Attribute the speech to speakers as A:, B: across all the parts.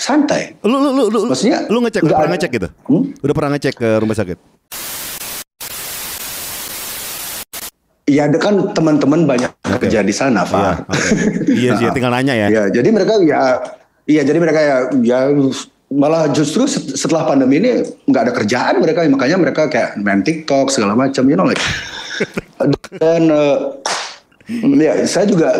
A: santai.
B: Maksudnya lu ngecek, udah pernah ngecek gitu? Udah pernah ngecek ke rumah sakit?
A: Iya, ada kan teman-teman banyak kerja di sana, Far.
B: Iya sih, tinggal nanya ya.
A: Iya, jadi mereka malah justru setelah pandemi ini nggak ada kerjaan mereka, makanya mereka kayak main TikTok segala macam, like. Dan ya saya juga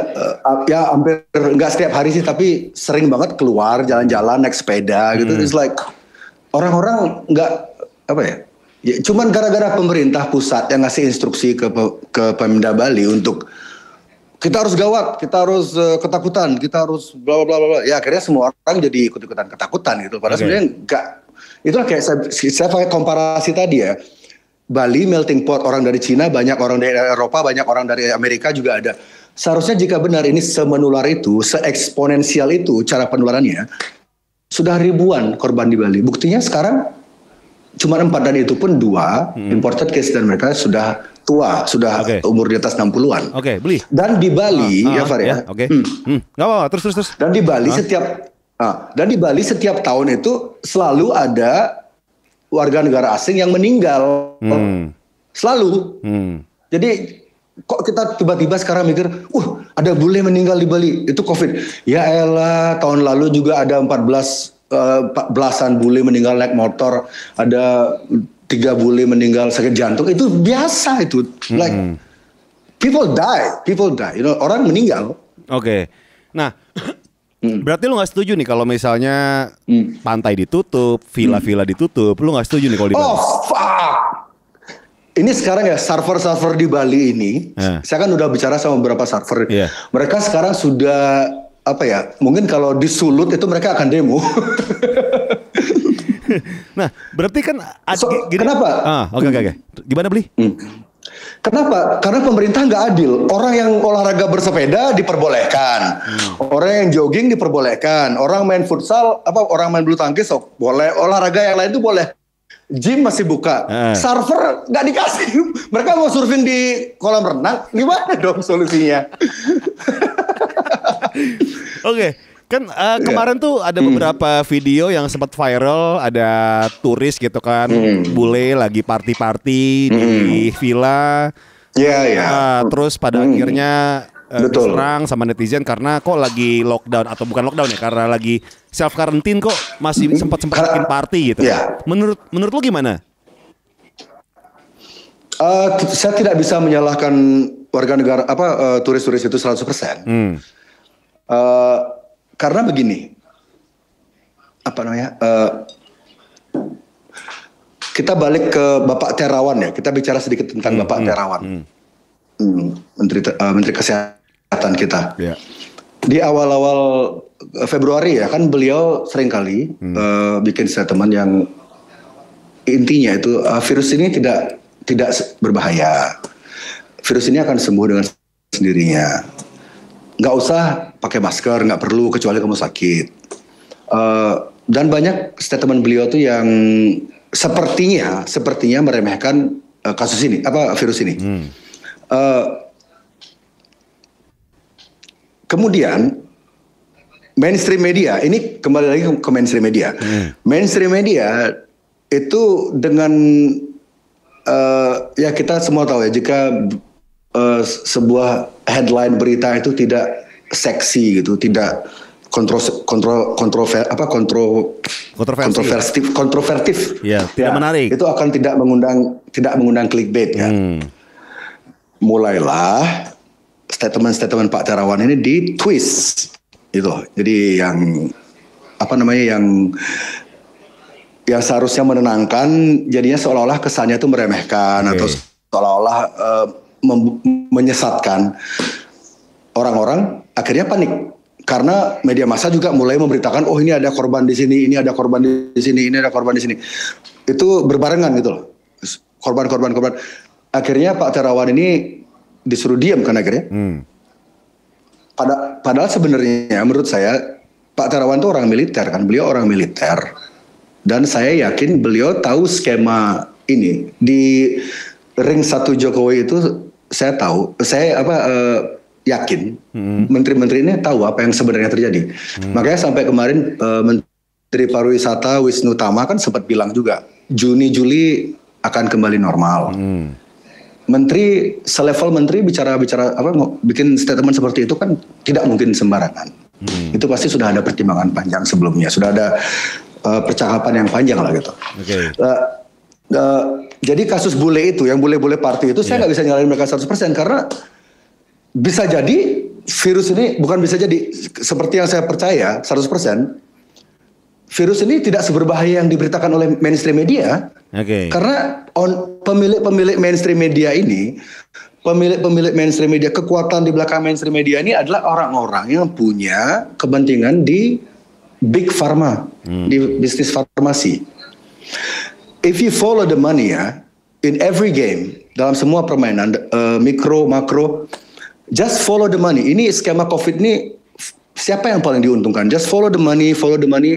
A: ya hampir nggak setiap hari sih, tapi sering banget keluar jalan-jalan naik sepeda gitu. It's like orang-orang nggak apa ya. Ya, cuman gara-gara pemerintah pusat yang ngasih instruksi ke Pemda Bali untuk kita harus gawat, kita harus ketakutan, kita harus bla bla bla. Ya akhirnya semua orang jadi ikut-ikutan ketakutan gitu. Padahal sebenarnya enggak. Itulah kayak saya pakai komparasi tadi ya. Bali melting pot, orang dari Cina, banyak orang dari Eropa, banyak orang dari Amerika juga ada. Seharusnya jika benar ini semenular itu, seeksponensial itu cara penularannya, sudah ribuan korban di Bali. Buktinya sekarang cuma 4 dan itu pun 2 imported case dan mereka sudah tua, sudah umur di atas 60-an.
B: Beli.
A: Dan di Bali ya Far ya.
B: Nggak apa-apa, terus.
A: Dan di Bali setiap tahun itu selalu ada warga negara asing yang meninggal. Selalu. Jadi kok kita tiba-tiba sekarang mikir, ada bule meninggal di Bali, itu COVID. Ya elah, tahun lalu juga ada 14 bule meninggal naik motor, ada 3 bule meninggal sakit jantung. Itu biasa itu. Like people die, orang meninggal.
B: Nah, berarti lu nggak setuju nih kalau misalnya pantai ditutup, villa-villa ditutup, lu nggak setuju nih kalau di Bali?
A: Fuck. Ini sekarang ya server-server di Bali ini, saya kan udah bicara sama beberapa server. Mereka sekarang sudah mungkin kalau disulut itu mereka akan demo.
B: Nah, berarti kan
A: kenapa?
B: Gimana Beli?
A: Kenapa? Karena pemerintah nggak adil. Orang yang olahraga bersepeda diperbolehkan, orang yang jogging diperbolehkan, orang main futsal, orang main bulu tangkis boleh, olahraga yang lain itu boleh. Gym masih buka, server nggak dikasih. Mereka mau surfing di kolam renang, gimana dong solusinya?
B: Kan kemarin tuh ada beberapa video yang sempat viral, ada turis gitu kan, bule lagi party-party di villa. Terus pada akhirnya diserang sama netizen karena kok lagi lockdown, atau bukan lockdown ya, karena lagi self quarantine kok masih sempat bikin party gitu. Menurut lu gimana?
A: Saya tidak bisa menyalahkan warga negara turis-turis itu 100%. Karena begini, kita balik ke Bapak Terawan ya, kita bicara sedikit tentang Bapak Terawan, Menteri Kesehatan kita. Di awal-awal Februari ya, kan beliau seringkali bikin statement yang intinya itu virus ini tidak berbahaya, virus ini akan sembuh dengan sendirinya. Nggak usah pakai masker, nggak perlu kecuali kamu sakit. Dan banyak statement beliau tuh yang sepertinya meremehkan kasus ini, virus ini. Kemudian mainstream media, ini kembali lagi ke mainstream media. Mainstream media itu dengan ya kita semua tahu ya, jika sebuah headline berita itu tidak seksi gitu, tidak kontrovertif,
B: tidak menarik,
A: itu akan tidak mengundang clickbait kan. Mulailah statement Pak Terawan ini ditwist itu, jadi yang yang seharusnya menenangkan jadinya seolah-olah kesannya itu meremehkan atau seolah-olah menyesatkan orang-orang. Akhirnya panik karena media massa juga mulai memberitakan, ini ada korban di sini, ini ada korban di sini, ini ada korban di sini. Itu berbarengan gitu loh, korban. Akhirnya Pak Terawan ini disuruh diam kan akhirnya. Padahal sebenarnya menurut saya Pak Terawan itu orang militer kan, beliau orang militer, dan saya yakin beliau tahu skema ini di ring 1 Jokowi itu. Saya yakin menteri-menteri ini tahu apa yang sebenarnya terjadi. Makanya sampai kemarin Menteri Pariwisata Wisnu Tama kan sempat bilang juga Juni Juli akan kembali normal. Menteri selevel menteri bicara bikin statement seperti itu kan tidak mungkin sembarangan. Itu pasti sudah ada pertimbangan panjang sebelumnya, sudah ada percakapan yang panjang lah gitu. Jadi kasus bule itu, yang bule-bule party itu saya nggak bisa nyalain mereka 100% karena bisa jadi virus ini bukan bisa jadi seperti yang saya percaya 100%. Virus ini tidak seberbahaya yang diberitakan oleh mainstream media, karena pemilik mainstream media ini, pemilik mainstream media, kekuatan di belakang mainstream media ini adalah orang-orang yang punya kepentingan di big pharma, di bisnis farmasi. If you follow the money ya, in every game, dalam semua permainan, mikro, makro, just follow the money. Ini skema COVID ini siapa yang paling diuntungkan? Just follow the money,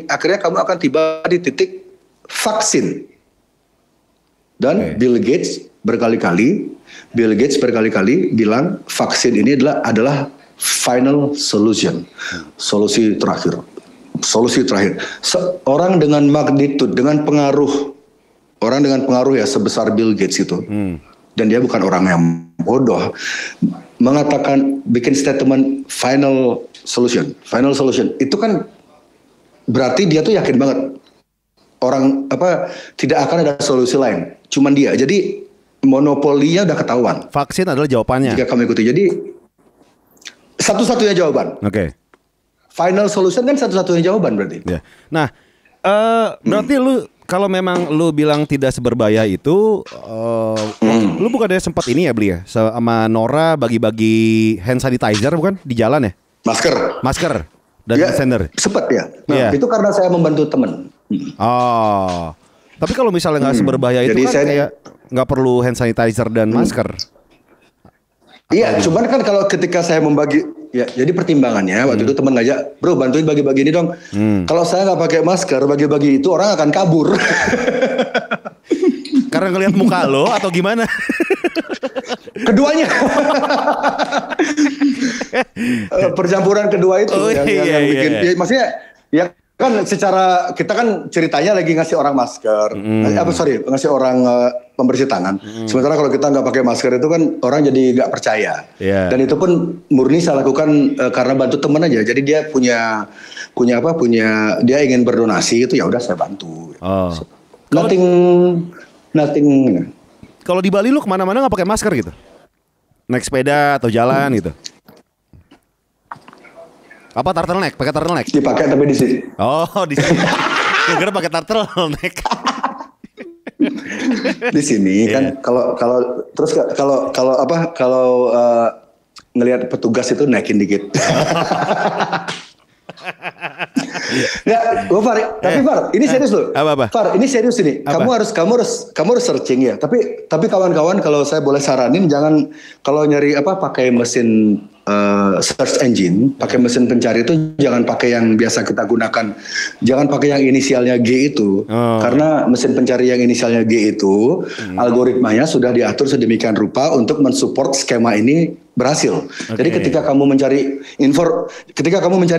A: akhirnya kamu akan tiba di titik vaksin. Dan Bill Gates berkali-kali bilang vaksin ini adalah final solution. Solusi terakhir. Orang dengan magnitude, dengan pengaruh ya sebesar Bill Gates itu. Dan dia bukan orang yang bodoh. Mengatakan, bikin statement final solution itu kan berarti dia tuh yakin banget tidak akan ada solusi lain, cuman dia. Jadi monopolinya udah ketahuan.
B: Vaksin adalah jawabannya
A: jika kamu ikuti. Jadi satu-satunya jawaban. Final solution kan satu-satunya jawaban berarti.
B: Nah, berarti lu kalau memang lu bilang tidak seberbahaya itu, lu bukannya sempat ini ya beli ya sama Nora bagi-bagi hand sanitizer bukan di jalan ya? Masker dan sender. Sempat ya.
A: Itu karena saya membantu teman.
B: Tapi kalau misalnya nggak seberbahaya itu jadi kan kayak nggak perlu hand sanitizer dan masker.
A: Iya, cuman kan kalau ketika saya membagi, ya jadi pertimbangannya waktu itu teman ngajak, bro bantuin bagi-bagi ini dong. Kalau saya nggak pakai masker, bagi-bagi itu orang akan kabur.
B: Karena ngelihat muka lo atau gimana?
A: Keduanya. Percampuran kedua itu yang bikin. Ya, maksudnya ya kan secara kita kan ceritanya lagi ngasih orang masker, ngasih orang pembersih tangan. Sementara kalau kita nggak pakai masker itu kan orang jadi nggak percaya. Dan itu pun murni saya lakukan karena bantu teman aja. Jadi dia punya dia ingin berdonasi itu ya udah saya bantu. Nothing.
B: Kalau di Bali lu kemana-mana nggak pakai masker gitu? Naik sepeda atau jalan gitu? Apa turtleneck? Pakai turtleneck?
A: Dipakai tapi di sini.
B: Oh, di sini. Gue kira pakai turtleneck.
A: Di sini kan kalau ngelihat petugas itu naikin dikit. Nggak, Far, tapi Far, ini serius loh. Far, ini serius ini. Kamu harus searching ya. Tapi kawan-kawan, kalau saya boleh saranin, jangan kalau nyari pakai mesin search engine, pakai mesin pencari itu jangan pakai yang biasa kita gunakan. Jangan pakai yang inisialnya G itu, karena mesin pencari yang inisialnya G itu algoritmanya sudah diatur sedemikian rupa untuk mensupport skema ini berhasil. Jadi ketika kamu mencari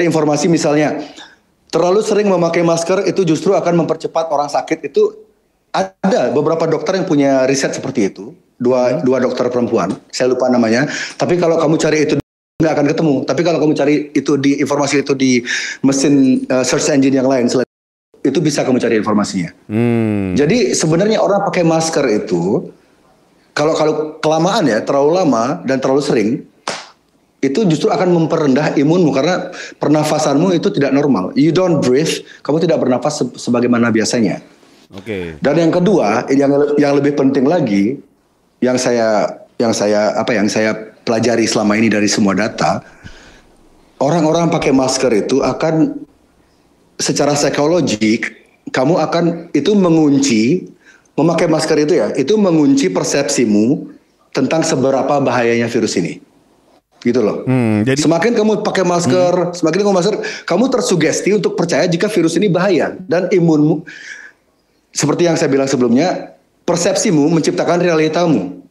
A: informasi misalnya terlalu sering memakai masker itu justru akan mempercepat orang sakit, itu ada beberapa dokter yang punya riset seperti itu. Dua dokter perempuan, saya lupa namanya. Tapi kalau kamu cari itu nggak akan ketemu. Tapi kalau kamu cari itu di informasi itu di mesin search engine yang lain, itu bisa kamu cari informasinya. Jadi sebenarnya orang pakai masker itu kalau kelamaan ya, terlalu lama dan terlalu sering, itu justru akan memperendah imunmu karena pernafasanmu itu tidak normal. You don't breathe, kamu tidak bernafas sebagaimana biasanya. Dan yang kedua, yang lebih penting lagi, yang saya pelajari selama ini dari semua data, orang-orang pakai masker itu akan secara psikologik kamu akan itu mengunci, memakai masker itu ya, itu mengunci persepsimu tentang seberapa bahayanya virus ini. Gitu loh. Jadi semakin kamu pakai masker, kamu tersugesti untuk percaya jika virus ini bahaya, dan imunmu, seperti yang saya bilang sebelumnya, persepsimu menciptakan realitamu.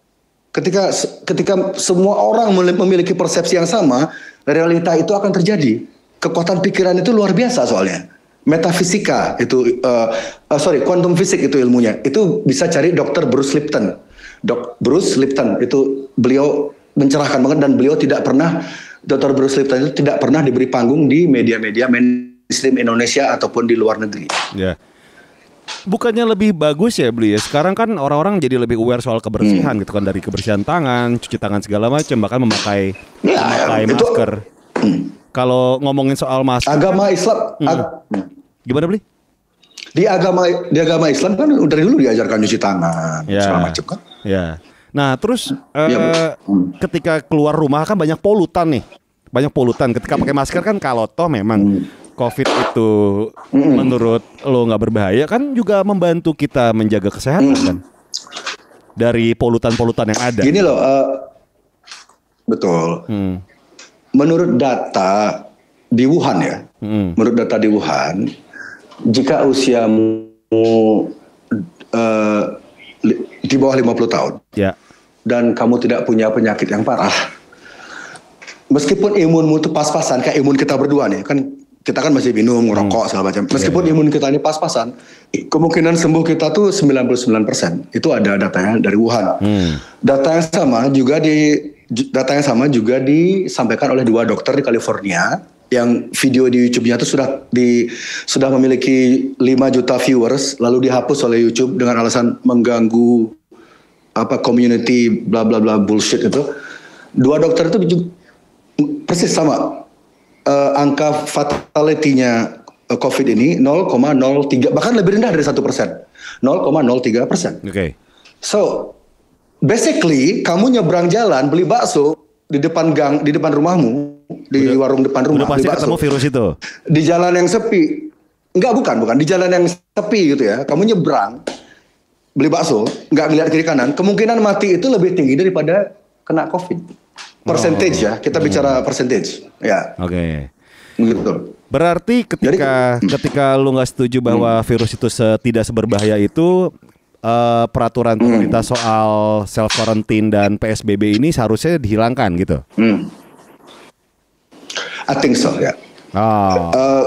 A: Ketika semua orang memiliki persepsi yang sama, realita itu akan terjadi. Kekuatan pikiran itu luar biasa soalnya. metafisika itu quantum fisik itu ilmunya. Itu bisa cari Dr. Bruce Lipton. Bruce Lipton itu beliau mencerahkan banget, dan beliau tidak pernah, Dr. Bruce Lipton itu tidak pernah diberi panggung di media-media mainstream Indonesia ataupun di luar negeri.
B: Ya. Bukannya lebih bagus ya beli ya? Sekarang kan orang-orang jadi lebih aware soal kebersihan gitu kan, dari kebersihan tangan, cuci tangan segala macam, bahkan memakai masker. Kalau ngomongin soal masker,
A: agama Islam,
B: gimana beli?
A: Di agama Islam kan dari dulu diajarkan cuci tangan, segala macam kan.
B: Ya. Nah terus ketika keluar rumah kan banyak polutan nih, Ketika pakai masker kan, kalau toh memang COVID itu menurut lo nggak berbahaya, kan juga membantu kita menjaga kesehatan kan dari polutan-polutan yang ada.
A: Gini loh, betul. Menurut data di Wuhan ya, jika usiamu di bawah 50 tahun, dan kamu tidak punya penyakit yang parah, meskipun imunmu itu pas-pasan kayak imun kita berdua nih, kan kita kan masih minum, ngerokok segala macam. Meskipun imun kita ini pas-pasan, kemungkinan sembuh kita tuh 99%. Itu ada datanya dari Wuhan. Data yang sama juga disampaikan oleh 2 dokter di California, yang video di YouTube-nya itu sudah memiliki 5 juta viewers, lalu dihapus oleh YouTube dengan alasan mengganggu community bla bla bla bullshit itu. 2 dokter itu persis sama. Angka fatality-nya COVID ini 0,03, bahkan lebih rendah dari 1%, 0,03%.
B: Okay.
A: So basically kamu nyebrang jalan beli bakso di depan gang, di depan rumahmu, di warung depan rumah,
B: udah pasti ketemu virus itu.
A: Di jalan yang sepi, bukan di jalan yang sepi gitu ya, kamu nyebrang beli bakso, nggak ngeliat kiri kanan, kemungkinan mati itu lebih tinggi daripada kena COVID. Percentage ya, kita bicara percentage ya.
B: Oke.
A: Gitu.
B: Berarti ketika lu nggak setuju bahwa virus itu tidak seberbahaya itu, peraturan pemerintah soal self quarantine dan PSBB ini seharusnya dihilangkan gitu.
A: I think so ya.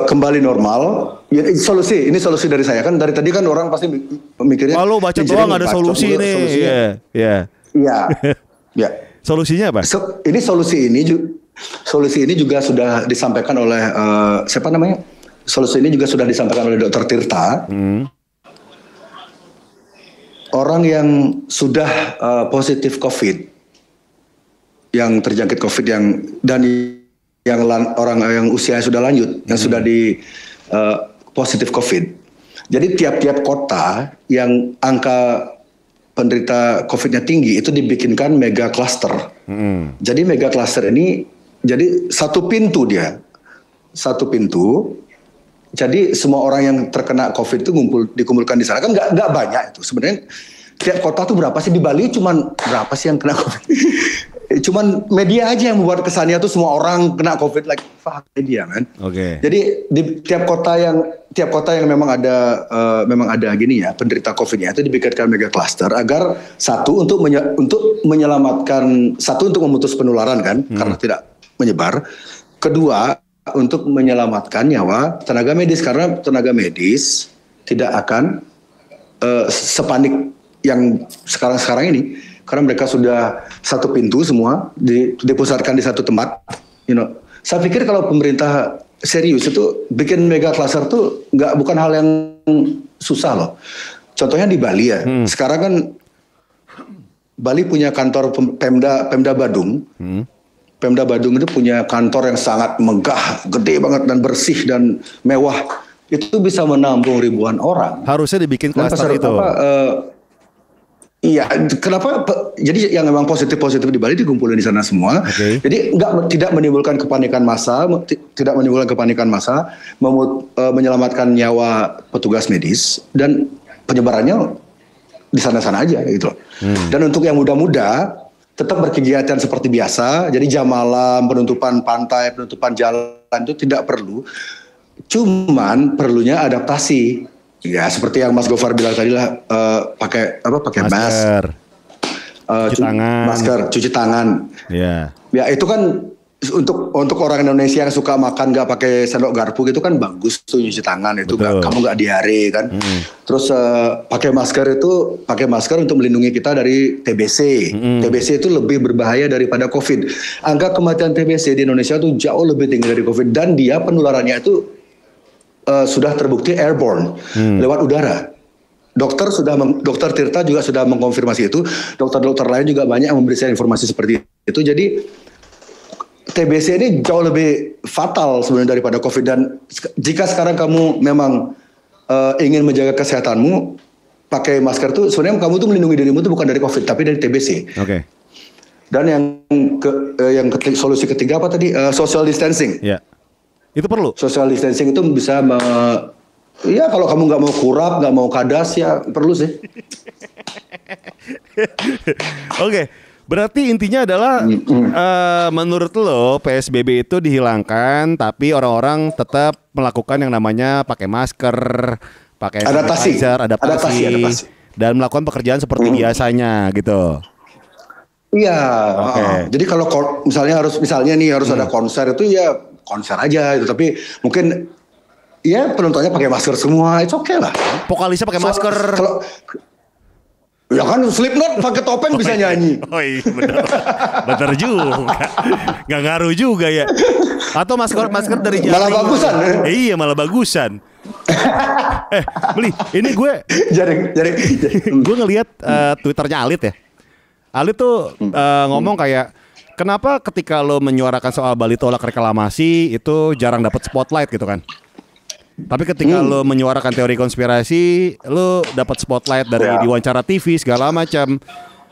A: Kembali normal. Ya, ini solusi dari saya kan, dari tadi kan orang pasti mikirnya.
B: Kalau baca doang ada solusi nih. Iya.
A: Ya.
B: Solusinya apa?
A: Solusi ini juga sudah disampaikan oleh siapa namanya? Solusi ini juga sudah disampaikan oleh Dr. Tirta. Orang yang sudah positif COVID, yang terjangkit COVID dan orang yang usianya sudah lanjut, yang sudah di positif COVID. Jadi tiap-tiap kota yang angka penderita COVID-nya tinggi itu dibikinkan mega cluster. Jadi mega cluster ini jadi satu pintu. Jadi semua orang yang terkena COVID itu dikumpulkan di sana, kan nggak banyak itu sebenarnya. Tiap kota tuh berapa sih? Di Bali cuman berapa sih yang kena COVID? Cuman media aja yang membuat kesannya tuh semua orang kena COVID, like fuck media man.
B: Oke.
A: Jadi di tiap kota yang memang ada gini ya, penderita COVID-nya itu dibikinkan mega cluster agar untuk menyelamatkan, untuk memutus penularan kan, karena tidak menyebar. Kedua, untuk menyelamatkan nyawa tenaga medis, karena tenaga medis tidak akan sepanik yang sekarang ini, karena mereka sudah satu pintu semua dipusatkan di satu tempat. Saya pikir kalau pemerintah serius itu bikin mega cluster tuh bukan hal yang susah loh. Contohnya di Bali ya. Sekarang kan Bali punya kantor Pemda Badung. Pemda Badung itu punya kantor yang sangat megah, gede banget dan bersih dan mewah. Itu bisa menampung ribuan orang.
B: Harusnya dibikin klaster itu.
A: Iya, kenapa? Jadi yang memang positif di Bali dikumpulin di sana semua.
B: Okay.
A: Jadi tidak menimbulkan kepanikan massa, menyelamatkan nyawa petugas medis, dan penyebarannya di sana-sana aja gitu. Dan untuk yang muda-muda tetap berkegiatan seperti biasa. Jadi jam malam, penutupan pantai, penutupan jalan itu tidak perlu. Cuman perlunya adaptasi. Ya seperti yang Mas Gofar bilang tadi lah, pakai
B: masker, cuci tangan.
A: Masker, cuci tangan.
B: Yeah.
A: Ya itu kan untuk orang Indonesia yang suka makan nggak pakai sendok garpu gitu kan bagus tuh nyuci tangan itu, kamu nggak diare kan. Terus pakai masker untuk melindungi kita dari TBC. TBC itu lebih berbahaya daripada COVID. Angka kematian TBC di Indonesia tuh jauh lebih tinggi dari COVID, dan dia penularannya itu sudah terbukti airborne, lewat udara. Dokter Tirta juga sudah mengkonfirmasi itu. Dokter-dokter lain juga banyak yang memberi saya informasi seperti itu. Jadi TBC ini jauh lebih fatal sebenarnya daripada COVID, dan jika sekarang kamu memang ingin menjaga kesehatanmu, pakai masker tuh sebenarnya kamu tuh melindungi dirimu tuh bukan dari COVID tapi dari TBC.
B: Oke.
A: Dan solusi ketiga apa tadi? Social distancing.
B: Ya. Itu perlu.
A: Social distancing itu bisa ya kalau kamu nggak mau kurap, nggak mau kadas ya perlu sih.
B: Oke. Berarti intinya adalah menurut lo PSBB itu dihilangkan, tapi orang-orang tetap melakukan yang namanya pakai masker, pakai
A: adaptasi,
B: dan melakukan pekerjaan seperti biasanya gitu.
A: Iya. Jadi kalau misalnya harus ada konser itu ya konser aja itu, tapi mungkin ya penontonnya pakai masker semua, itu oke lah.
B: Vokalisnya pakai masker.
A: Ya kan Slipknot pakai topeng bisa nyanyi.
B: Oh iya bener juga. Gak ngaruh juga ya. Atau masker dari jaring.
A: Malah bagusan.
B: Iya malah bagusan. Beli, ini gue gue ngelihat Twitternya Alit ya. Alit tuh ngomong kayak, kenapa ketika lo menyuarakan soal Bali tolak reklamasi itu jarang dapat spotlight gitu kan. Tapi ketika lo menyuarakan teori konspirasi, lo dapat spotlight dari diwawancara TV segala macam.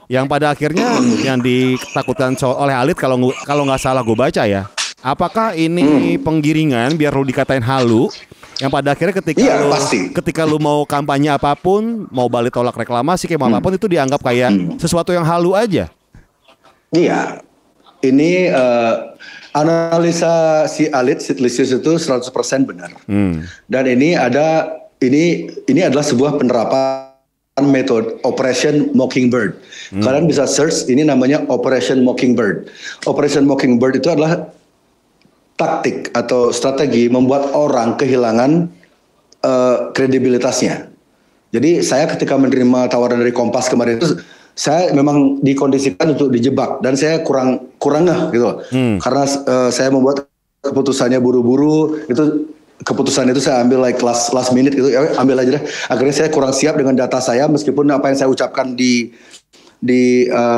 B: Yang pada akhirnya yang ditakutkan oleh Alit, kalau nggak salah gue baca ya, apakah ini penggiringan biar lo dikatain halu? Yang pada akhirnya ketika lo mau kampanye apapun, mau Bali tolak reklamasi kayak apapun, itu dianggap kayak sesuatu yang halu aja.
A: Iya, ini analisa si Alit Sitlisius itu 100% benar. Dan ini adalah sebuah penerapan metode Operation Mockingbird. Kalian bisa search, ini namanya Operation Mockingbird. Operation Mockingbird itu adalah taktik atau strategi membuat orang kehilangan kredibilitasnya. Jadi saya ketika menerima tawaran dari Kompas kemarin itu, saya memang dikondisikan untuk dijebak, dan saya kurang gitu. Karena saya membuat keputusannya buru-buru, keputusan itu saya ambil last minute gitu, ambil aja deh. Akhirnya saya kurang siap dengan data saya, meskipun apa yang saya ucapkan di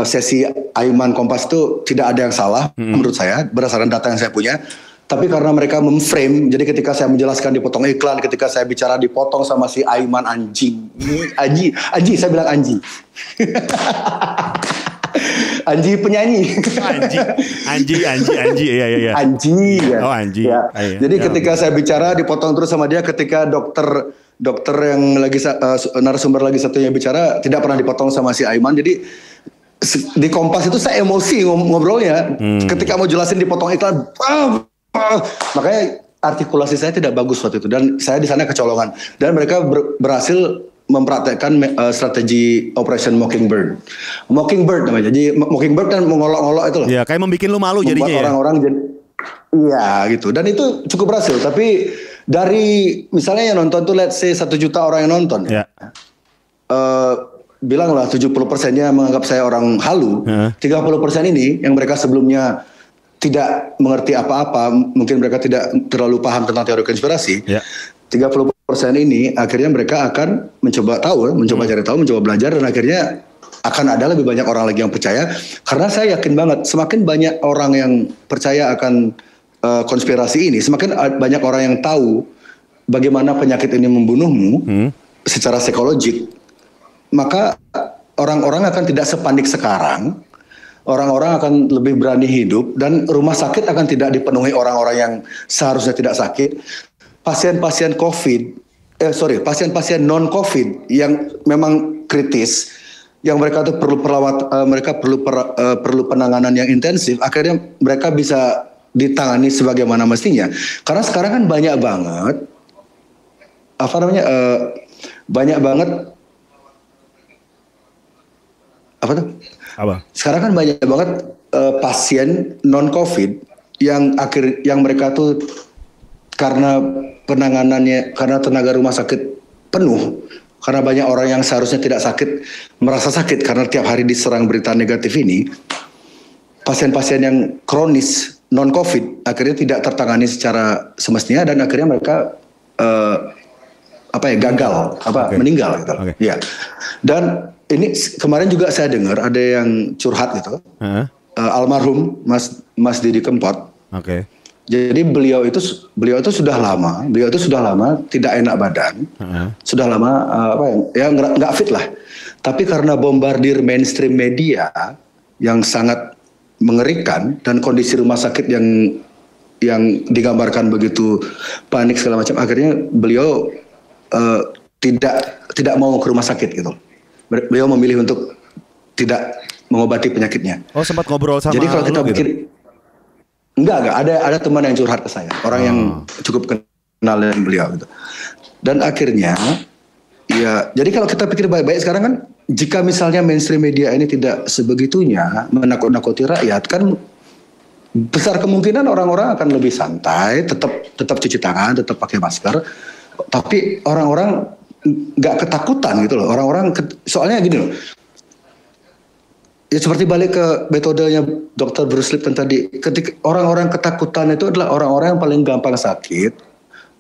A: sesi Aiman Kompas itu tidak ada yang salah menurut saya berdasarkan data yang saya punya. Tapi karena mereka memframe, jadi ketika saya menjelaskan dipotong iklan, ketika saya bicara dipotong sama si Aiman anjing, saya bilang anjing. Anji penyanyi.
B: Anji, iya.
A: Anji. Ya.
B: Oh Anji.
A: Ya. Jadi ketika saya bicara dipotong terus sama dia, ketika dokter yang lagi narasumber lagi satunya bicara tidak pernah dipotong sama si Aiman. Jadi di Kompas itu saya emosi ngobrolnya. Ketika mau jelasin dipotong iklan, makanya artikulasi saya tidak bagus waktu itu, dan saya di sana kecolongan, dan mereka berhasil mempraktekkan strategi Operation Mockingbird. Mockingbird namanya. Jadi Mockingbird kan mengolok-olok itu loh.
B: Ya, kayak membuat lu malu jadinya ya.
A: Orang-orang jadi iya gitu. Dan itu cukup berhasil. Tapi dari misalnya yang nonton tuh let's say 1 juta orang yang nonton. Ya. Bilanglah 70%-nya menganggap saya orang halu. 30% ini yang mereka sebelumnya tidak mengerti apa-apa, mungkin mereka tidak terlalu paham tentang teori konspirasi. 30% ini akhirnya mereka akan mencoba tahu, cari tahu, mencoba belajar, dan akhirnya akan ada lebih banyak orang lagi yang percaya. Karena saya yakin banget, semakin banyak orang yang percaya akan konspirasi ini, semakin banyak orang yang tahu bagaimana penyakit ini membunuhmu secara psikologik, maka orang-orang akan tidak sepanik sekarang. Orang-orang akan lebih berani hidup, dan rumah sakit akan tidak dipenuhi orang-orang yang seharusnya tidak sakit. Pasien-pasien pasien non-COVID yang memang kritis, yang mereka tuh perlu penanganan yang intensif, akhirnya mereka bisa ditangani sebagaimana mestinya. Karena sekarang kan banyak banget Sekarang kan banyak banget pasien non-COVID yang mereka tuh karena penanganannya, karena tenaga rumah sakit penuh, karena banyak orang yang seharusnya tidak sakit merasa sakit karena tiap hari diserang berita negatif ini, pasien-pasien yang kronis non COVID akhirnya tidak tertangani secara semestinya dan akhirnya mereka gagal, meninggal gitu. Ya. Dan ini kemarin juga saya dengar ada yang curhat gitu, almarhum Mas Didi Kempot. Jadi beliau itu sudah lama tidak enak badan, sudah lama nggak fit lah. Tapi karena bombardir mainstream media yang sangat mengerikan dan kondisi rumah sakit yang digambarkan begitu panik segala macam, akhirnya beliau tidak mau ke rumah sakit gitu. Beliau memilih untuk tidak mengobati penyakitnya.
B: Oh, sempat ngobrol sama.
A: Jadi kalau kita pikir gitu? Enggak, ada teman yang curhat ke saya, orang yang cukup kenal dengan beliau gitu. Dan akhirnya ya, jadi kalau kita pikir baik-baik sekarang kan, jika misalnya mainstream media ini tidak sebegitunya menakut-nakuti rakyat, kan besar kemungkinan orang-orang akan lebih santai, tetap cuci tangan, tetap pakai masker, tapi orang-orang nggak ketakutan gitu loh. Soalnya gini loh. Ya seperti balik ke metodenya Dr. Bruce Lipton tadi, ketika orang-orang ketakutan itu adalah orang-orang yang paling gampang sakit,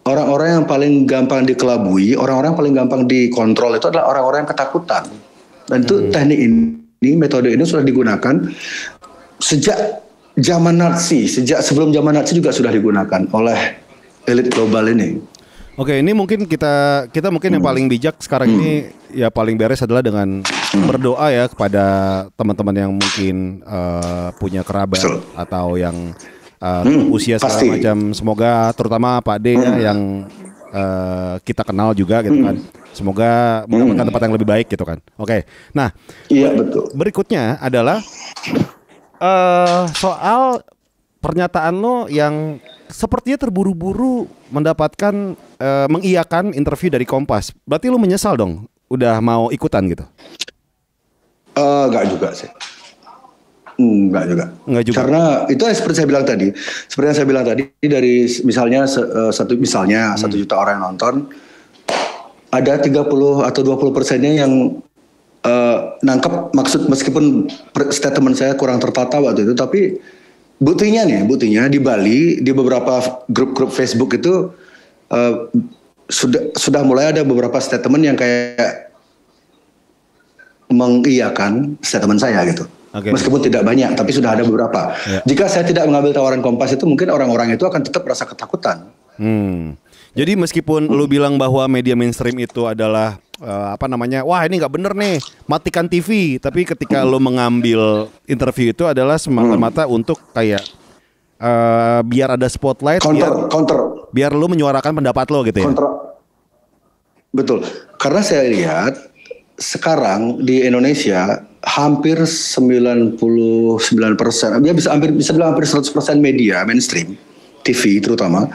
A: orang-orang yang paling gampang dikelabui, orang-orang yang paling gampang dikontrol itu adalah orang-orang yang ketakutan. Dan itu teknik ini, metode ini sudah digunakan sejak zaman Nazi, sejak sebelum zaman Nazi juga sudah digunakan oleh elit global ini.
B: Oke, ini mungkin kita mungkin yang paling bijak sekarang ini ya paling beres adalah dengan berdoa ya kepada teman-teman yang mungkin punya kerabat atau yang usia segala macam. Semoga terutama Pak D ya, yang kita kenal juga gitu kan. Semoga mendapatkan tempat yang lebih baik gitu kan. Oke. Nah,
A: iya betul.
B: Berikutnya adalah soal pernyataan lo yang sepertinya terburu-buru mendapatkan mengiyakan interview dari Kompas. Berarti lu menyesal dong udah mau ikutan gitu?
A: Enggak juga sih. Enggak juga. Karena itu seperti saya bilang tadi. Seperti yang saya bilang tadi, dari misalnya 1 juta orang yang nonton, ada 30 atau 20%-nya yang nangkep maksud, meskipun statement saya kurang tertata waktu itu, tapi buktinya di Bali, di beberapa grup-grup Facebook itu sudah mulai ada beberapa statement yang kayak mengiyakan statement saya gitu. Meskipun tidak banyak, tapi sudah ada beberapa. Jika saya tidak mengambil tawaran Kompas itu, mungkin orang-orang itu akan tetap merasa ketakutan.
B: Jadi meskipun lu bilang bahwa media mainstream itu adalah wah ini nggak bener nih, matikan TV. Tapi ketika lu mengambil interview itu adalah semata-mata untuk kayak biar ada spotlight, biar lu menyuarakan pendapat lo gitu ya.
A: Betul. Karena saya lihat sekarang di Indonesia hampir 99%, bisa bilang hampir 100% media mainstream, TV terutama,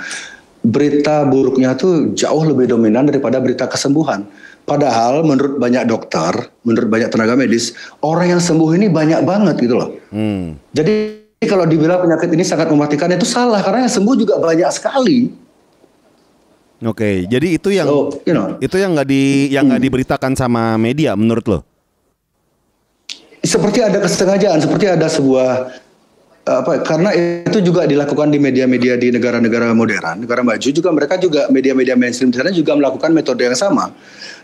A: berita buruknya tuh jauh lebih dominan daripada berita kesembuhan. Padahal menurut banyak dokter, menurut banyak tenaga medis, orang yang sembuh ini banyak banget gitu loh. Jadi kalau dibilang penyakit ini sangat mematikan itu salah, karena yang sembuh juga banyak sekali.
B: Oke, jadi itu yang itu yang nggak diberitakan sama media menurut lo?
A: Seperti ada kesengajaan, seperti ada sebuah karena itu juga dilakukan di media-media di negara-negara modern, negara maju juga, mereka juga media-media mainstream di sana juga melakukan metode yang sama.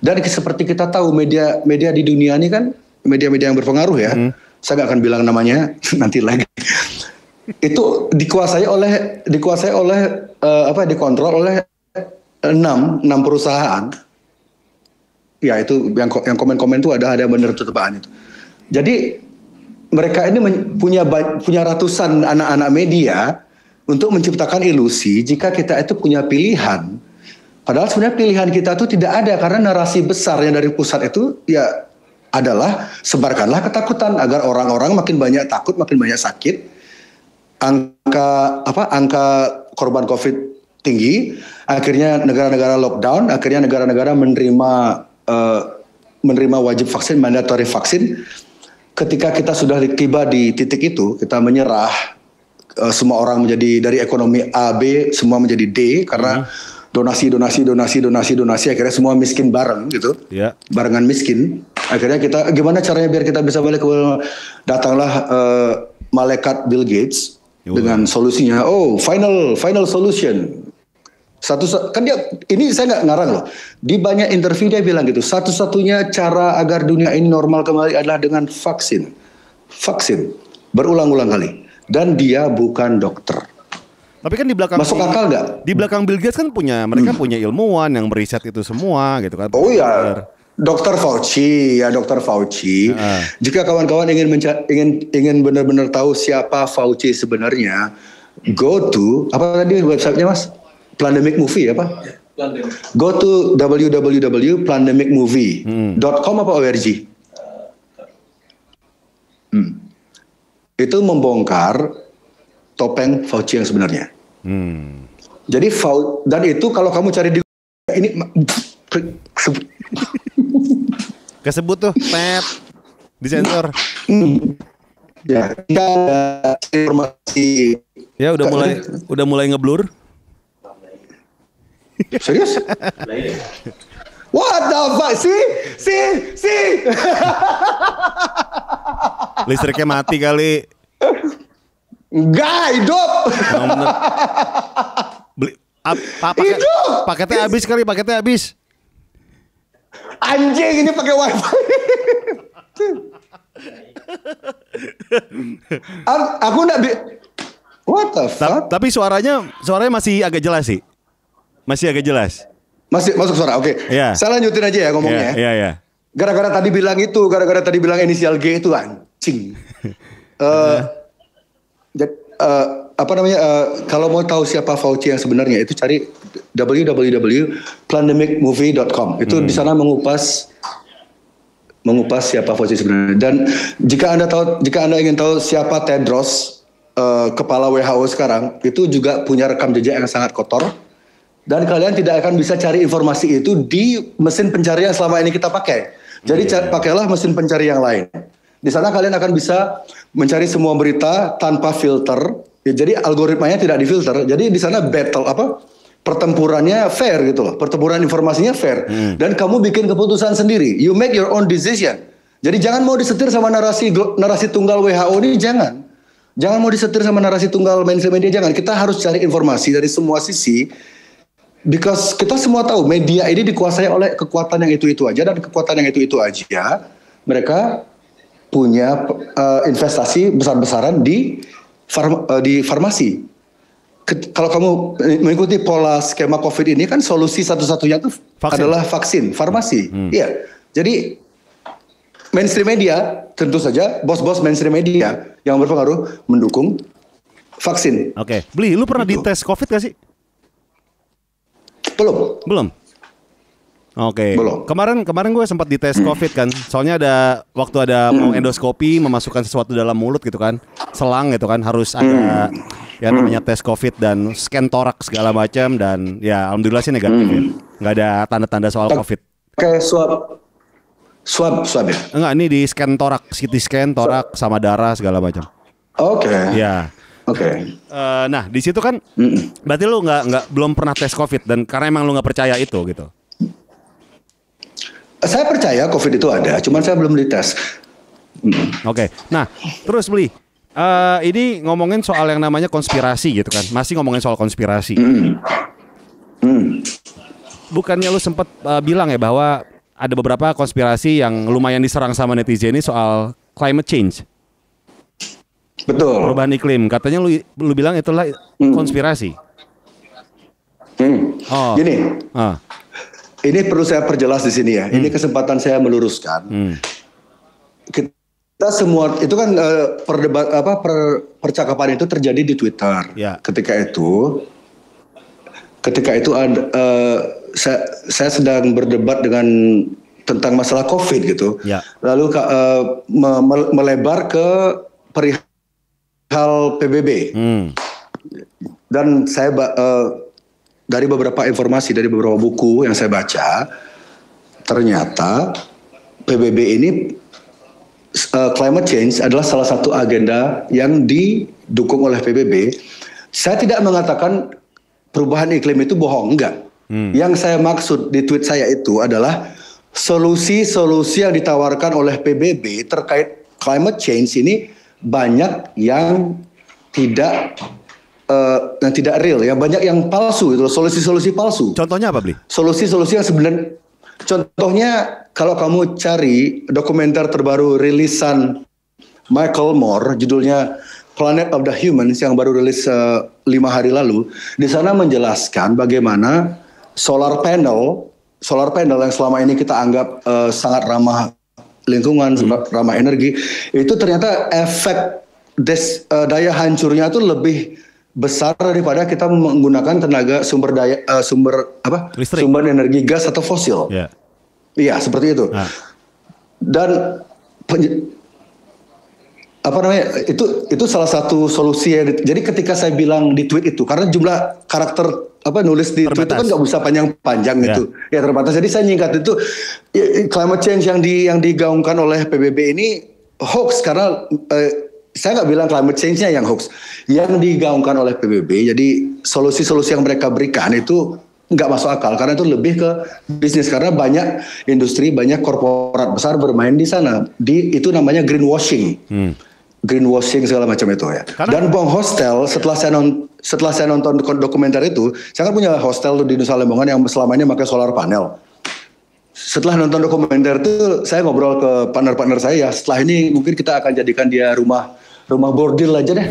A: Dan seperti kita tahu media di dunia ini kan media-media yang berpengaruh ya. Saya nggak akan bilang namanya nanti lagi. Itu dikontrol oleh 6 perusahaan. Ya itu yang komen-komen itu ada benar tutupaan itu. Jadi mereka ini punya ratusan anak-anak media untuk menciptakan ilusi jika kita itu punya pilihan. Padahal sebenarnya pilihan kita itu tidak ada, karena narasi besarnya dari pusat itu ya adalah sebarkanlah ketakutan agar orang-orang makin banyak takut, makin banyak sakit. Angka korban COVID tinggi, akhirnya negara-negara lockdown, akhirnya negara-negara menerima wajib vaksin, mandatory vaksin. Ketika kita sudah tiba di titik itu, kita menyerah, semua orang menjadi dari ekonomi A B semua menjadi D karena donasi akhirnya semua miskin bareng gitu. Barengan miskin. Akhirnya kita gimana caranya biar kita bisa balik ke datanglah malaikat Bill Gates dengan solusinya. Oh, final solution. Kan dia ini saya nggak ngarang loh. Di banyak interview dia bilang gitu. Satu-satunya cara agar dunia ini normal kembali adalah dengan vaksin. Vaksin berulang-ulang kali. Dan dia bukan dokter.
B: Tapi kan di belakang
A: masuk akal nggak?
B: Di belakang Bill Gates kan mereka punya ilmuwan yang meriset itu semua gitu kan.
A: Oh iya. Dr. Fauci. Jika kawan-kawan ingin benar-benar tahu siapa Fauci sebenarnya, go to apa tadi websitenya Mas? Plandemic Movie apa? Go to www.plandemicmovie.com apa org. Itu membongkar topeng Fauci yang sebenarnya. Jadi dan itu kalau kamu cari di ini
B: kesebut tuh disensor.
A: Ya, informasi.
B: Ya udah mulai ngeblur.
A: Serius? What the fuck? See.
B: Listriknya mati kali.
A: Enggak, hidup.
B: Paketnya habis.
A: Anjing, ini pakai wifi. Aku enggak what the fuck?
B: Tapi suaranya masih agak jelas sih. Masih agak jelas.
A: Masih masuk suara. Oke.
B: Yeah.
A: Saya lanjutin aja ya ngomongnya.
B: Iya.
A: Gara-gara tadi bilang inisial G itu anjing. Kalau mau tahu siapa Fauci yang sebenarnya itu cari www.plandemicmovie.com. Itu di sana mengupas siapa Fauci sebenarnya. Dan jika Anda ingin tahu siapa Tedros, kepala WHO sekarang, itu juga punya rekam jejak yang sangat kotor. Dan kalian tidak akan bisa cari informasi itu di mesin pencarian selama ini kita pakai. Jadi pakailah mesin pencari yang lain. Di sana kalian akan bisa mencari semua berita tanpa filter. Ya, jadi algoritmanya tidak difilter. Jadi di sana pertempurannya fair gitu loh. Pertempuran informasinya fair. Dan kamu bikin keputusan sendiri. You make your own decision. Jadi jangan mau disetir sama narasi tunggal WHO ini, jangan. Jangan mau disetir sama narasi tunggal mainstream media, jangan. Kita harus cari informasi dari semua sisi. Because kita semua tahu media ini dikuasai oleh kekuatan yang itu aja, dan kekuatan yang itu aja mereka punya investasi besar-besaran di farmasi. Kalau kamu mengikuti pola skema COVID ini kan solusi satu-satunya itu adalah vaksin, farmasi. Iya. Jadi mainstream media tentu saja bos-bos mainstream media yang berpengaruh mendukung vaksin.
B: Oke. Bli, lu pernah dites COVID gak sih? Belum. Oke. Kemarin gue sempat dites COVID kan. Soalnya waktu ada mau endoskopi, memasukkan sesuatu dalam mulut gitu kan, selang gitu kan, harus ada ya namanya tes COVID dan scan toraks segala macam, dan ya alhamdulillah sih negatif ya. Nggak ada tanda-tanda soal COVID.
A: Kayak swab ya?
B: Enggak, ini di scan toraks, CT scan torak sama darah segala macam.
A: Oke.
B: Ya.
A: Oke.
B: Nah di situ kan berarti lu belum pernah tes COVID, dan karena emang lu nggak percaya itu gitu.
A: Saya percaya COVID itu ada, cuman saya belum dites.
B: Oke. Nah terus Bli, ini ngomongin soal yang namanya konspirasi gitu kan, masih ngomongin soal konspirasi. Bukannya lu sempat bilang ya bahwa ada beberapa konspirasi yang lumayan diserang sama netizen ini soal climate change.
A: Betul.
B: Perubahan iklim. Katanya lu bilang itulah konspirasi.
A: Gini. Ini perlu saya perjelas di sini ya. Ini kesempatan saya meluruskan. Kita semua itu kan percakapan itu terjadi di Twitter.
B: Ya.
A: Ketika itu saya sedang berdebat tentang masalah COVID gitu.
B: Ya.
A: Lalu melebar ke perihal PBB. Dan saya dari beberapa informasi, dari beberapa buku yang saya baca, ternyata PBB ini climate change adalah salah satu agenda yang didukung oleh PBB. Saya tidak mengatakan perubahan iklim itu bohong, enggak. Yang saya maksud di tweet saya itu adalah solusi-solusi yang ditawarkan oleh PBB terkait climate change ini banyak yang tidak real, ya, banyak yang palsu, itu solusi-solusi palsu.
B: Contohnya apa, Bli?
A: Solusi-solusi yang sebenarnya, contohnya kalau kamu cari dokumenter terbaru rilisan Michael Moore, judulnya Planet of the Humans yang baru rilis 5 hari lalu, di sana menjelaskan bagaimana solar panel yang selama ini kita anggap sangat ramah lingkungan, ramah energi, itu ternyata efek daya hancurnya itu lebih besar daripada kita menggunakan tenaga sumber energi gas atau fosil. Iya, seperti itu. Dan itu salah satu solusi ya. Jadi ketika saya bilang di tweet itu, karena jumlah karakter nulis di tweet itu kan nggak bisa panjang-panjang gitu, ya terbatas. Jadi saya nyingkat itu, climate change yang digaungkan oleh PBB ini hoax, karena saya nggak bilang climate change-nya yang hoax, yang digaungkan oleh PBB. Jadi solusi-solusi yang mereka berikan itu nggak masuk akal, karena itu lebih ke bisnis, karena banyak industri, banyak korporat besar bermain di sana. Itu namanya greenwashing. Greenwashing segala macam itu ya. Dan Bong Hostel, setelah saya nonton dokumenter itu, saya kan punya hostel tuh di Nusa Lembongan yang selama ini pakai solar panel. Setelah nonton dokumenter itu, saya ngobrol ke partner-partner saya, setelah ini mungkin kita akan jadikan dia rumah bordil aja deh.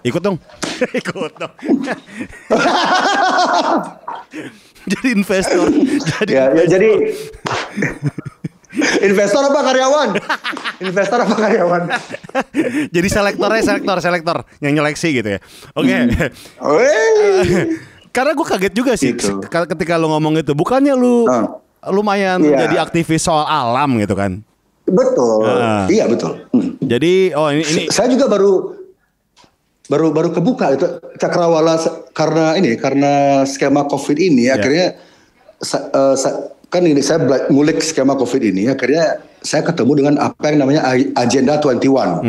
B: Ikut dong. Jadi investor.
A: Jadi investor apa karyawan? Investor apa karyawan?
B: Jadi selektor yang nyeleksi gitu ya. Oke. Karena gue kaget juga sih gitu. Ketika lu ngomong itu, bukannya lu lumayan jadi aktivis soal alam gitu kan?
A: Betul. Iya betul.
B: Jadi ini
A: saya juga baru kebuka itu cakrawala karena skema COVID ini akhirnya saya ngulik skema COVID ini, akhirnya saya ketemu dengan apa yang namanya Agenda 21.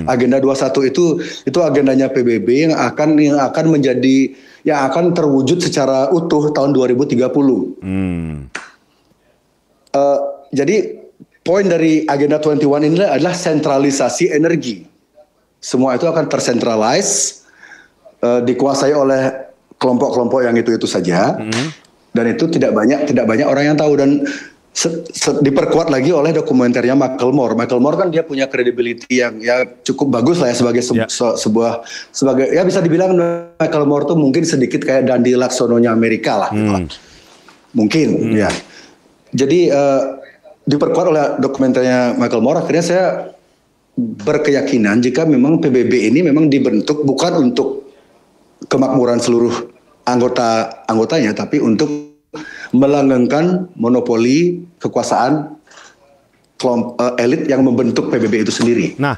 A: Agenda 21 itu agendanya PBB yang akan terwujud secara utuh tahun 2030. Jadi poin dari Agenda 21 ini adalah sentralisasi energi. Semua itu akan tersentralize, dikuasai oleh kelompok-kelompok yang itu saja. Dan itu tidak banyak orang yang tahu, dan diperkuat lagi oleh dokumenternya Michael Moore. Michael Moore kan dia punya credibility yang ya cukup bagus lah ya sebagai ya bisa dibilang Michael Moore tuh mungkin sedikit kayak Dandi Laksononya Amerika lah. Mungkin ya. Jadi diperkuat oleh dokumenternya Michael Moore, akhirnya saya berkeyakinan jika memang PBB ini memang dibentuk bukan untuk kemakmuran seluruh anggotanya, tapi untuk melanggengkan monopoli kekuasaan elit yang membentuk PBB itu sendiri.
B: Nah,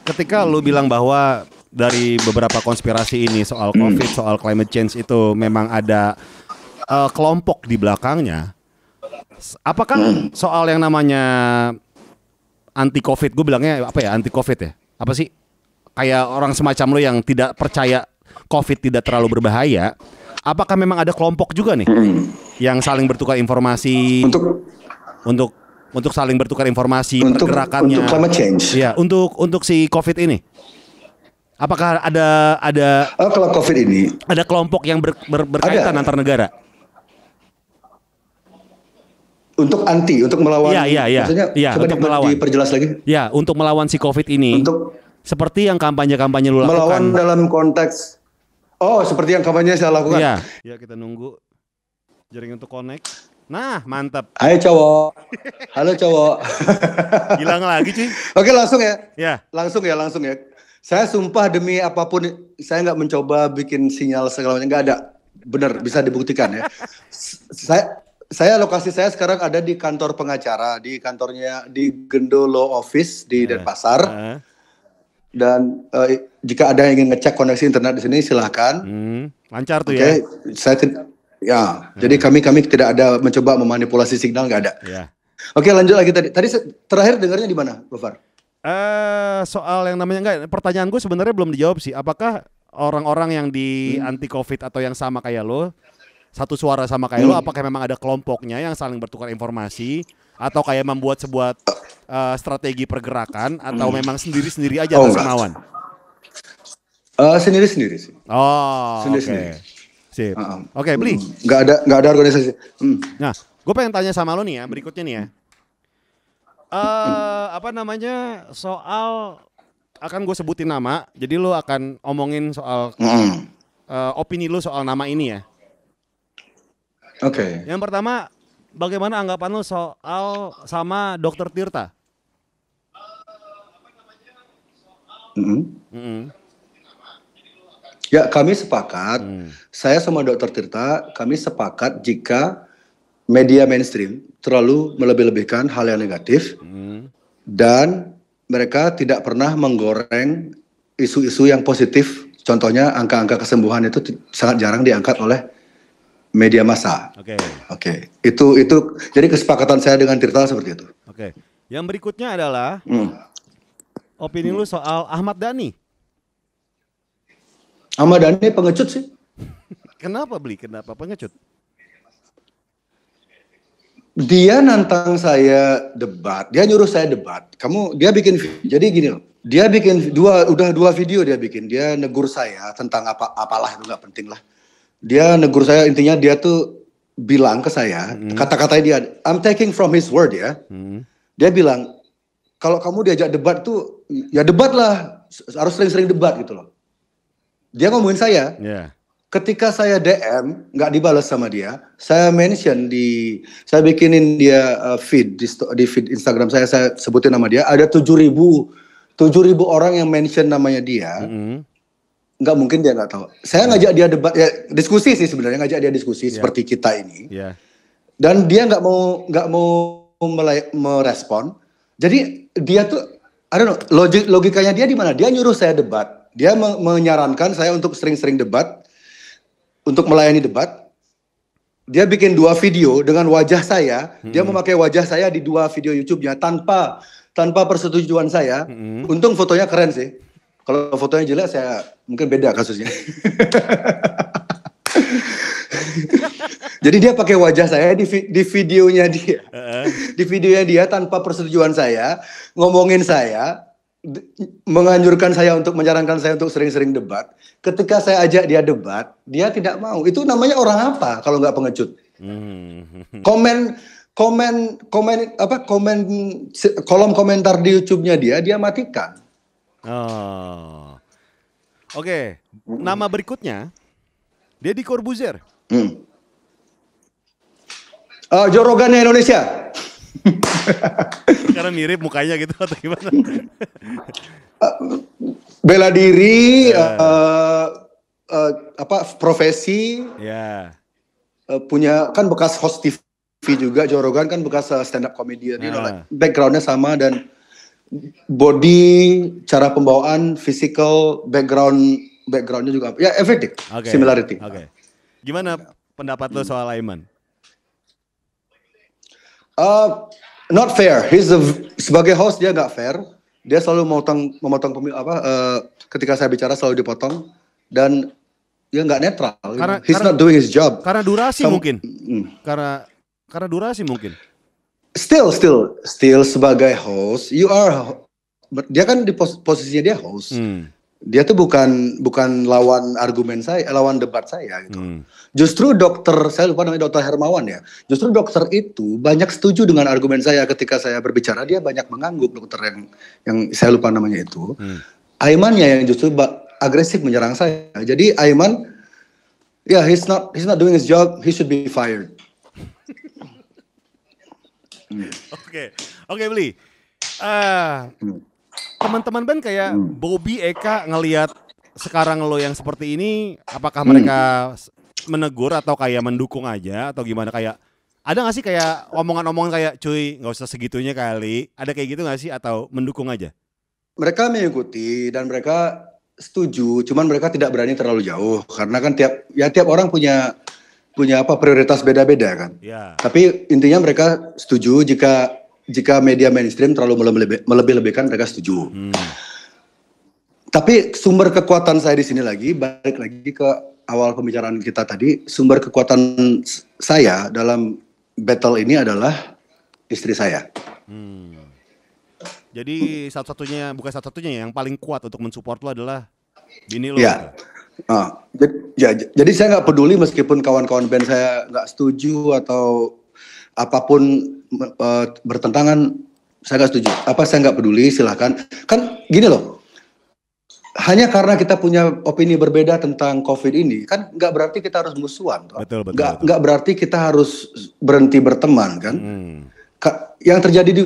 B: ketika lu bilang bahwa dari beberapa konspirasi ini soal COVID, soal climate change itu memang ada kelompok di belakangnya, apakah soal yang namanya anti COVID, gue bilangnya apa ya, anti COVID ya? Apa sih? Kayak orang semacam lu yang tidak percaya COVID tidak terlalu berbahaya, apakah memang ada kelompok juga nih yang saling bertukar informasi untuk saling bertukar informasi pergerakannya
A: untuk climate change?
B: Ya, untuk si COVID ini. Apakah ada
A: kalau COVID ini
B: ada kelompok yang berkaitan antar negara?
A: Untuk melawan.
B: Maksudnya
A: coba diperjelas lagi.
B: Ya, untuk melawan si COVID ini. Seperti yang kampanye lu lakukan.
A: Melawan dalam konteks seperti yang kampanye saya lakukan.
B: Iya. Ya, kita nunggu jaring untuk connect. Nah, mantap.
A: Hai cowok. Halo cowok.
B: Hilang lagi cuy.
A: Oke, langsung ya.
B: Ya.
A: Langsung ya. Saya sumpah demi apapun, saya nggak mencoba bikin sinyal segala macam, nggak ada. Benar, bisa dibuktikan ya. Lokasi saya sekarang ada di kantor pengacara, di kantornya di Gendo Law Office di Denpasar. Dan jika ada yang ingin ngecek koneksi internet di sini silahkan.
B: Lancar tuh ya.
A: Jadi kami tidak ada mencoba memanipulasi signal, nggak ada. Oke, lanjut lagi tadi. Tadi terakhir dengarnya di mana, Gofar?
B: Soal yang namanya enggak, pertanyaan gue sebenarnya belum dijawab sih. Apakah orang-orang yang di anti COVID atau yang sama kayak lo, satu suara sama kayak lo, apakah memang ada kelompoknya yang saling bertukar informasi atau kayak membuat sebuah strategi pergerakan atau memang sendiri-sendiri aja atas kemauan?
A: Sendiri-sendiri sih.
B: Oh, sendiri-sendiri. Sip. Oke, Bli.
A: Nggak ada organisasi.
B: Nah, gue pengen tanya sama lo nih ya, berikutnya nih ya. Apa namanya, soal akan gue sebutin nama, jadi lo akan omongin soal opini lo soal nama ini ya.
A: Oke.
B: Yang pertama, bagaimana anggapan lo soal sama Dr. Tirta?
A: Ya, kami sepakat. Saya sama Dr. Tirta, kami sepakat jika media mainstream terlalu melebih-lebihkan hal yang negatif dan mereka tidak pernah menggoreng isu-isu yang positif. Contohnya angka-angka kesembuhan itu sangat jarang diangkat oleh media massa. Oke. Itu jadi kesepakatan saya dengan Tirta seperti itu.
B: Oke. Yang berikutnya adalah opini lu soal Ahmad Dhani.
A: Ahmad Dhani pengecut sih.
B: Kenapa Kenapa pengecut?
A: Dia nantang saya debat. Dia nyuruh saya debat. Dia bikin, jadi gini loh. Dia bikin udah dua video dia bikin. Dia negur saya tentang apalah itu nggak penting lah. Dia negur saya, intinya dia tuh bilang ke saya, kata-katanya dia, I'm taking from his word ya. Dia bilang, kalau kamu diajak debat tuh, ya debat lah. Harus sering-sering debat gitu loh. Dia ngomongin saya. Ketika saya DM, nggak dibalas sama dia, saya mention saya bikinin dia feed di feed Instagram saya sebutin nama dia, ada 7.000 orang yang mention namanya dia. Nggak mungkin dia nggak tahu. Saya ngajak dia debat, ya diskusi sih sebenarnya, ngajak dia diskusi seperti kita ini. Dan dia nggak mau merespon. Jadi dia tuh, I don't know, logikanya dia di mana? Dia nyuruh saya debat. Dia menyarankan saya untuk sering-sering debat, untuk melayani debat. Dia bikin 2 video dengan wajah saya. Dia memakai wajah saya di 2 video YouTube-nya tanpa persetujuan saya. Untung fotonya keren sih. Kalau fotonya jelek saya mungkin beda kasusnya. Jadi dia pakai wajah saya di videonya dia. Di videonya dia tanpa persetujuan saya, ngomongin saya, menganjurkan saya untuk menyarankan saya untuk sering-sering debat. Ketika saya ajak dia debat, dia tidak mau. Itu namanya orang apa kalau nggak pengecut? Kolom komentar di YouTube-nya dia matikan.
B: Oke. Nama berikutnya Deddy Corbuzier.
A: Joe Rogan Indonesia.
B: Karena mirip mukanya gitu atau gimana?
A: Bela diri, profesi, punya kan bekas host TV juga. Joe Rogan kan bekas stand up comedian, backgroundnya sama dan body, cara pembawaan, physical, backgroundnya juga, ya everything, similarity.
B: Gimana pendapat lo soal Aiman?
A: Not fair. Sebagai host dia nggak fair. Dia selalu memotong ketika saya bicara selalu dipotong dan dia nggak netral. He's not doing his job.
B: Karena durasi mungkin. Karena durasi mungkin.
A: Still sebagai host, dia kan di posisinya dia host. Dia tuh bukan lawan argumen saya, lawan debat saya gitu. Justru saya lupa namanya Dokter Hermawan ya. Justru dokter itu banyak setuju dengan argumen saya ketika saya berbicara. Dia banyak mengangguk, dokter yang saya lupa namanya itu. Aimannya yang justru agresif menyerang saya. Jadi Aiman, he's not doing his job. He should be fired.
B: Oke, Bli. Teman-teman band kayak Bobby, Eka ngelihat sekarang lo yang seperti ini, apakah mereka menegur atau kayak mendukung aja atau gimana? Kayak ada nggak sih kayak omongan-omongan kayak cuy nggak usah segitunya kali? Ada kayak gitu nggak sih atau mendukung aja?
A: Mereka mengikuti dan mereka setuju, cuman mereka tidak berani terlalu jauh karena kan tiap orang punya punya prioritas beda-beda kan.
B: Ya.
A: Tapi intinya mereka setuju jika media mainstream terlalu melebih-lebihkan, mereka setuju. Tapi sumber kekuatan saya di sini balik lagi ke awal pembicaraan kita tadi, sumber kekuatan saya dalam battle ini adalah istri saya.
B: Jadi bukan satu-satunya yang paling kuat untuk mensupport lo adalah bini lo.
A: Ya. Jadi saya nggak peduli meskipun kawan-kawan band saya nggak setuju atau apapun bertentangan, saya nggak setuju. Saya nggak peduli, silahkan. Kan gini loh, hanya karena kita punya opini berbeda tentang COVID ini, kan nggak berarti kita harus musuhan.
B: Betul.
A: Nggak berarti kita harus berhenti berteman kan. Yang terjadi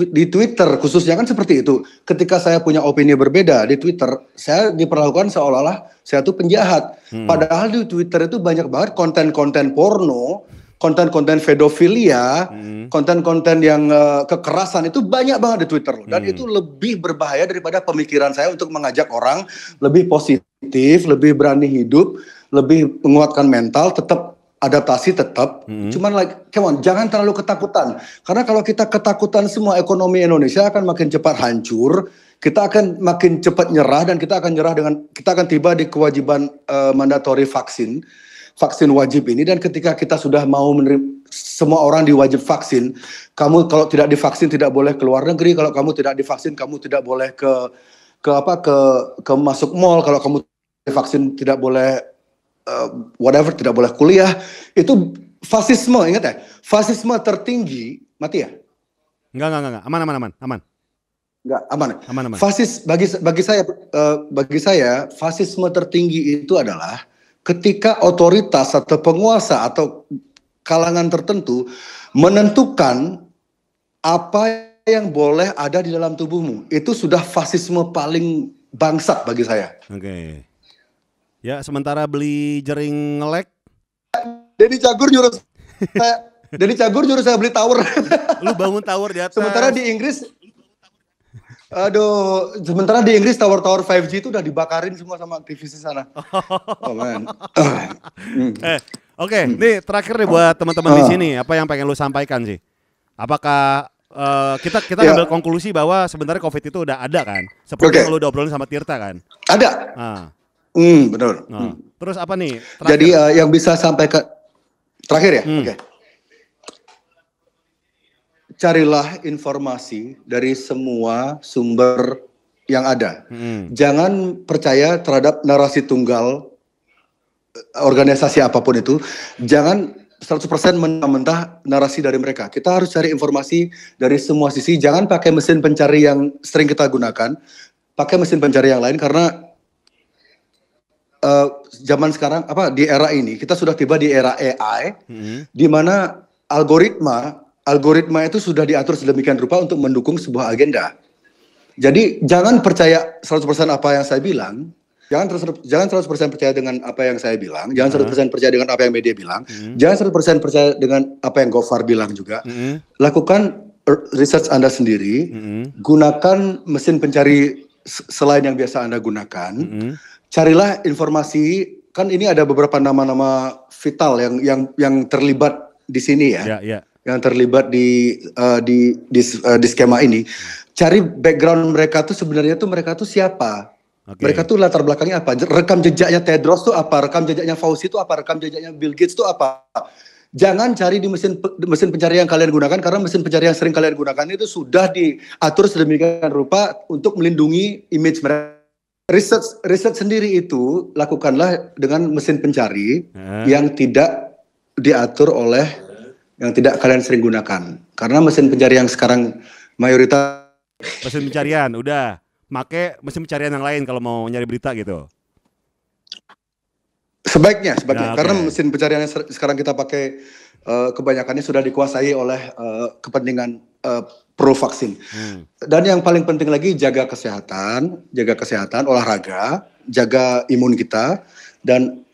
A: di Twitter khususnya kan seperti itu. Ketika saya punya opini berbeda di Twitter, saya diperlakukan seolah-olah saya tuh penjahat. Padahal di Twitter itu banyak banget konten-konten porno, konten-konten pedofilia, konten-konten yang kekerasan, itu banyak banget di Twitter. Dan itu lebih berbahaya daripada pemikiran saya untuk mengajak orang lebih positif, lebih berani hidup, lebih menguatkan mental, tetap adaptasi tetap, cuman come on, jangan terlalu ketakutan. Karena kalau kita ketakutan, semua ekonomi Indonesia akan makin cepat hancur, kita akan makin cepat nyerah, dan kita akan tiba di kewajiban mandatory vaksin wajib ini. Dan ketika kita sudah mau menerima, semua orang diwajib vaksin, kamu kalau tidak divaksin tidak boleh keluar negeri, kalau kamu tidak divaksin kamu tidak boleh ke masuk mall, kalau kamu divaksin tidak boleh tidak boleh kuliah. Itu fasisme, ingat ya? Fasisme tertinggi, mati ya?
B: Enggak. Aman.
A: Enggak, aman. Fasis bagi saya fasisme tertinggi itu adalah ketika otoritas atau penguasa atau kalangan tertentu menentukan apa yang boleh ada di dalam tubuhmu. Itu sudah fasisme paling bangsat bagi saya.
B: Oke. Ya, sementara beli jaring ngelek.
A: Denny Cagur nyuruh saya beli tower.
B: Lu bangun tower di atas.
A: Sementara di Inggris tower 5G itu udah dibakarin semua sama aktivis di sana. Oh man.
B: Oke, nih terakhir nih buat teman-teman di sini, apa yang pengen lu sampaikan sih? Apakah kita ambil konklusi bahwa sebenarnya COVID itu udah ada kan? Seperti yang lu udah obrolin sama Tirta kan?
A: Ada. Betul.
B: Terus apa nih?
A: Terakhir. Jadi yang bisa sampaikan terakhir ya. Oke. Carilah informasi dari semua sumber yang ada. Jangan percaya terhadap narasi tunggal organisasi apapun itu. Jangan 100% mentah-mentah narasi dari mereka. Kita harus cari informasi dari semua sisi. Jangan pakai mesin pencari yang sering kita gunakan. Pakai mesin pencari yang lain, karena zaman sekarang di era ini kita sudah tiba di era AI, di mana algoritma itu sudah diatur sedemikian rupa untuk mendukung sebuah agenda. Jadi jangan percaya 100% apa yang saya bilang, jangan 100% percaya dengan apa yang saya bilang, jangan 100% percaya dengan apa yang media bilang, jangan 100% percaya dengan apa yang Gofar bilang juga. Lakukan research Anda sendiri, gunakan mesin pencari selain yang biasa Anda gunakan. Carilah informasi, kan ini ada beberapa nama-nama vital yang terlibat di sini ya. Yang terlibat di skema ini. Cari background mereka tuh sebenarnya tuh mereka tuh siapa? Mereka tuh latar belakangnya apa? Rekam jejaknya Tedros tuh apa? Rekam jejaknya Fauci tuh apa? Rekam jejaknya Bill Gates tuh apa? Jangan cari di mesin pencari yang kalian gunakan, karena mesin pencari yang sering kalian gunakan itu sudah diatur sedemikian rupa untuk melindungi image mereka. Riset sendiri itu lakukanlah dengan mesin pencari yang tidak diatur yang tidak kalian sering gunakan. Karena mesin pencari yang sekarang mayoritas
B: mesin pencarian udah make mesin pencarian yang lain kalau mau nyari berita gitu.
A: Sebaiknya karena mesin pencarian yang sekarang kita pakai kebanyakannya sudah dikuasai oleh kepentingan pro vaksin. Dan yang paling penting lagi, jaga kesehatan, olahraga, jaga imun kita, dan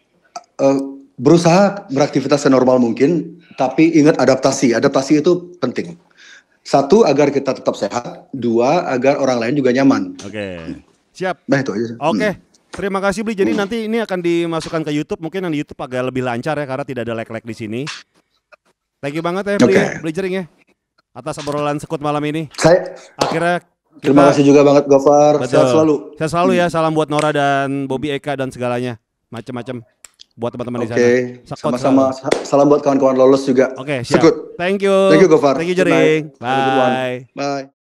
A: berusaha beraktivitas senormal mungkin, tapi ingat adaptasi itu penting. 1, agar kita tetap sehat, 2, agar orang lain juga nyaman.
B: Oke. Siap.
A: Nah itu aja.
B: Oke. Terima kasih Bli. Jadi nanti ini akan dimasukkan ke YouTube. Mungkin yang di YouTube agak lebih lancar ya karena tidak ada lag-lag di sini. Thank you banget ya Bli, Bli Jering ya. Atas obrolan sekut malam ini. Akhirnya
A: terima kasih juga banget Gofar. Sehat selalu.
B: Sehat selalu ya. Salam buat Nora dan Bobby Eka dan segalanya. Macam-macam buat teman-teman di sana.
A: Sama-sama. Salam buat kawan-kawan lolos juga.
B: Siap. Sekut. Thank you.
A: Thank you Gofar.
B: Thank you Jering. Bye.
A: Bye.